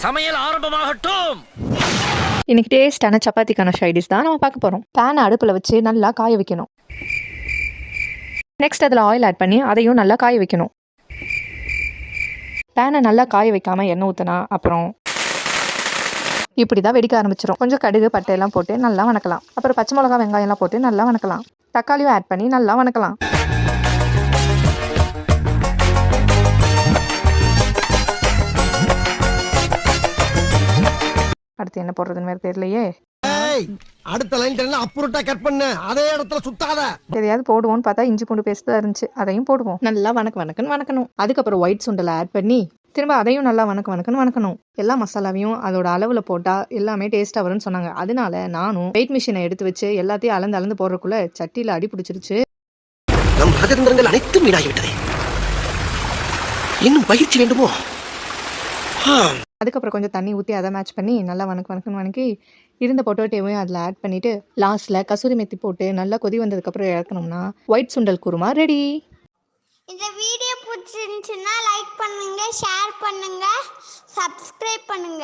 சமையல் ஆரம்பமாகட்டும். இன்னைக்கு டேஸ்டான சப்பாத்திக்கான சைடிஷ் தான் நம்ம பார்க்க போகிறோம். பேனை அடுப்பில் வச்சு நல்லா காய வைக்கணும். நெக்ஸ்ட் அதில் ஆயில் ஆட் பண்ணி அதையும் நல்லா காய வைக்கணும். பேனை நல்லா காய வைக்காமல் எண்ணெய் ஊற்றினா அப்புறம் இப்படி தான் வெடிக்க ஆரம்பிச்சிடும். கொஞ்சம் கடுகு பட்டையெல்லாம் போட்டு நல்லா வணக்கலாம். அப்புறம் பச்சை மிளகா வெங்காயம்லாம் போட்டு நல்லா வணக்கலாம். தக்காளியும் ஆட் பண்ணி நல்லா வணக்கலாம். அடுத்து என்ன போடுறதுன்னு வேறு தெரியலையே. அடுத்த லைன் அப்புறட்டா கட் பண்ணு, அதே இடத்துல சுத்தாத. எதையாவது போடுவோம்னு பார்த்தா இஞ்சி பூண்டு பேஸ்ட் தான் இருந்துச்சு, அதையும் போடுவோம். நல்லா வணக்கன்னு வணக்கணும். அதுக்கப்புறம் ஒயிட் சுண்டலை ஆட் பண்ணி திரும்ப அதையும் நல்லா வணக்கன்னு வணக்கணும். எல்லா மசாலாவையும் அதோட அளவில் போட்டால் எல்லாமே டேஸ்ட்டாக வரும்னு சொன்னாங்க. அதனால நானும் வெயிட் மிஷினை எடுத்து வச்சு எல்லாத்தையும் அளந்து போடுறதுக்குள்ள சட்டியில் அடி பிடிச்சிருச்சு. நம் ராஜதந்திரங்கள் அனைத்தும் வீணாகிவிட்டது. இன்னும் பயிற்சி வேண்டுமோ? அதுக்கப்புறம் கொஞ்சம் தண்ணி ஊற்றி அதை மேட்ச் பண்ணி நல்லா வணக்கன்னு வணக்கி இருந்த பொட்டோட்டோவையும் அதில் ஆட் பண்ணிவிட்டு லாஸ்ட்டில் கசூரி மெத்தி போட்டு நல்லா கொதி வந்ததுக்கப்புறம் இறக்கணும்னா ஒயிட் சுண்டல் குருமா ரெடி. இந்த வீடியோ பிடிச்சிருந்துச்சுன்னா லைக் பண்ணுங்க, ஷேர் பண்ணுங்க, சப்ஸ்கிரைப் பண்ணுங்க.